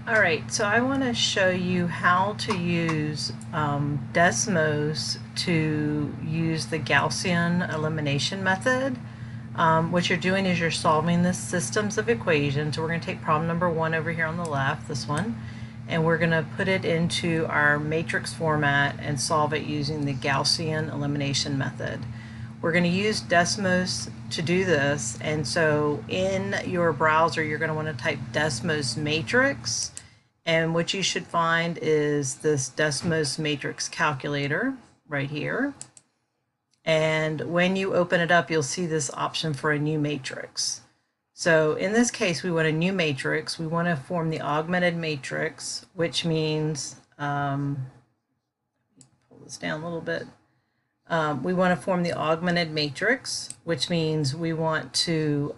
All right, so I want to show you how to use Desmos to use the Gaussian elimination method. What you're doing is you're solving the systems of equations. So we're going to take problem number 1 over here on the left, this one, and we're going to put it into our matrix format and solve it using the Gaussian elimination method. We're going to use Desmos to do this, and so in your browser you're going to want to type Desmos matrix, and what you should find is this Desmos matrix calculator right here. And when you open it up, you'll see this option for a new matrix. So in this case, we want a new matrix. We want to form the augmented matrix, which means, pull this down a little bit. We want to form the augmented matrix, which means we want to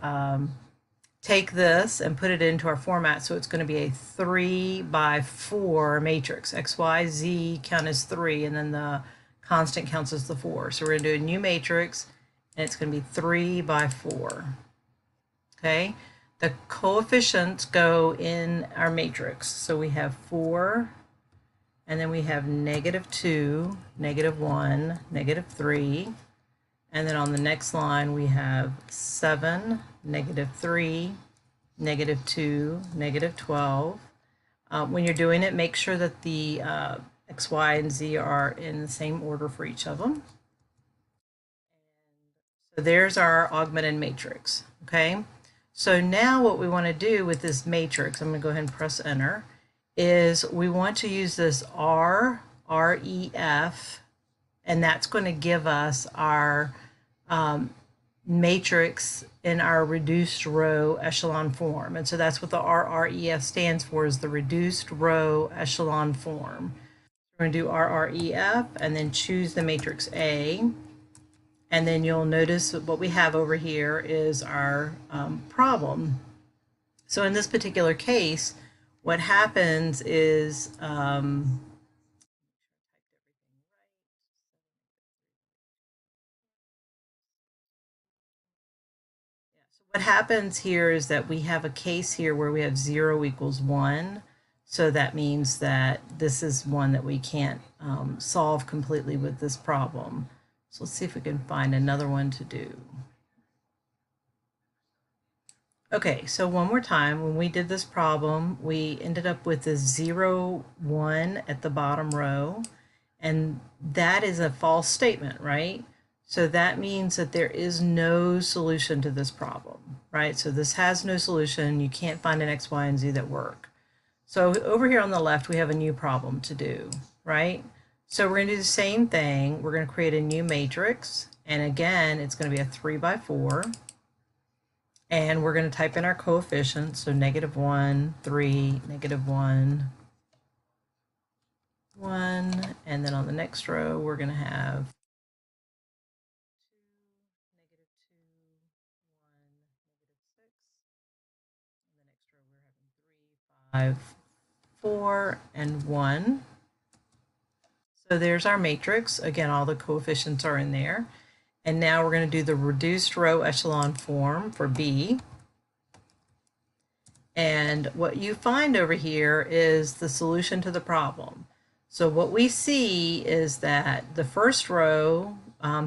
take this and put it into our format. So it's going to be a 3 by 4 matrix. X, Y, Z count as 3, and then the constant counts as the 4. So we're going to do a new matrix, and it's going to be 3 by 4. Okay, the coefficients go in our matrix. So we have 4, and then we have -2, -1, -3. And then on the next line, we have 7, -3, -2, -12. When you're doing it, make sure that the X, Y, and Z are in the same order for each of them. So there's our augmented matrix, okay? So now what we want to do with this matrix, I'm going to go ahead and press enter, is we want to use this REF, and that's going to give us our matrix in our reduced row echelon form. And so that's what the RREF stands for, is the reduced row echelon form. We're going to do RREF and then choose the matrix A. And then you'll notice that what we have over here is our problem. So in this particular case, what happens is what happens here is that we have a case here where we have 0 equals 1. So that means that this is one that we can't solve completely with this problem. So let's see if we can find another one to do. Okay, so one more time, when we did this problem, we ended up with a 0, 1 at the bottom row, and that is a false statement, right? So that means that there is no solution to this problem, right? So this has no solution. You can't find an X, Y, and Z that work. So over here on the left, we have a new problem to do, right? So we're going to do the same thing. We're going to create a new matrix. And again, it's going to be a 3 by 4. And we're going to type in our coefficients. So -1, 3, -1, 1. And then on the next row, we're going to have 5, 4, and 1. So there's our matrix. Again, all the coefficients are in there. And now we're going to do the reduced row echelon form for B. And what you find over here is the solution to the problem. So what we see is that the first row,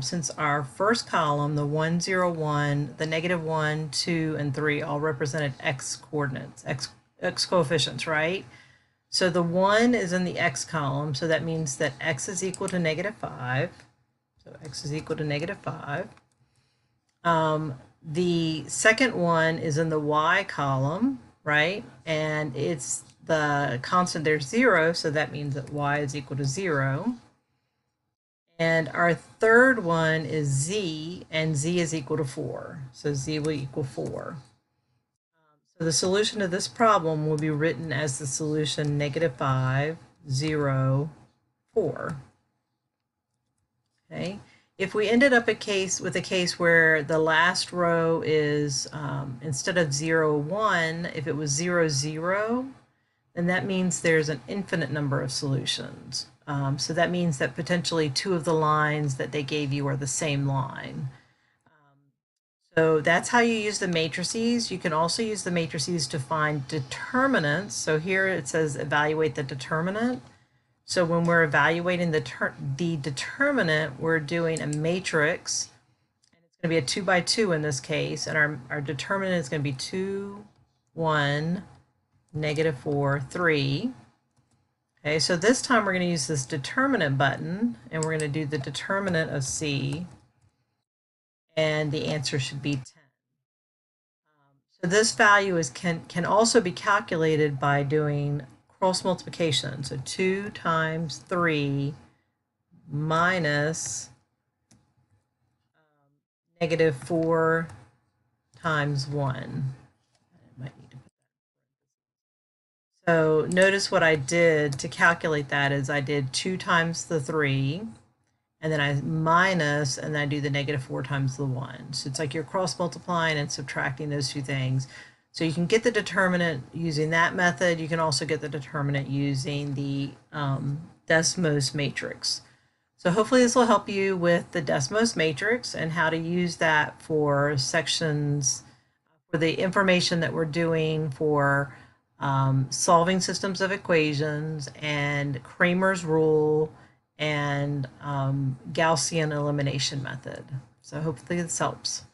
since our first column, the 1, 0, 1, the -1, 2, and 3 all represented x coordinates, x coefficients, right? So the 1 is in the x column, so that means that x is equal to -5. So x is equal to -5. The second one is in the y column, right? And it's the constant there's 0, so that means that y is equal to 0. And our third one is z, and z is equal to 4. So z will equal 4. So the solution to this problem will be written as the solution -5, 0, 4. Okay. If we ended up with a case where the last row is, instead of 0, 1, if it was 0, 0, then that means there's an infinite number of solutions. So that means that potentially 2 of the lines that they gave you are the same line. So that's how you use the matrices. You can also use the matrices to find determinants. So here it says evaluate the determinant. So when we're evaluating the determinant, we're doing a matrix. And it's going to be a 2 by 2 in this case. And our determinant is going to be 2, 1, -4, 3. Okay, so this time we're going to use this determinant button, and we're going to do the determinant of C, and the answer should be 10. So this value can also be calculated by doing cross multiplication. So 2 times 3 minus -4 times 1. So notice what I did to calculate that is I did 2 times the 3, and then I minus, and then I do the -4 times the 1. So it's like you're cross multiplying and subtracting those two things. So you can get the determinant using that method. You can also get the determinant using the Desmos matrix. So hopefully this will help you with the Desmos matrix and how to use that for sections, for the information that we're doing for solving systems of equations and Kramer's rule and Gaussian elimination method. So hopefully this helps.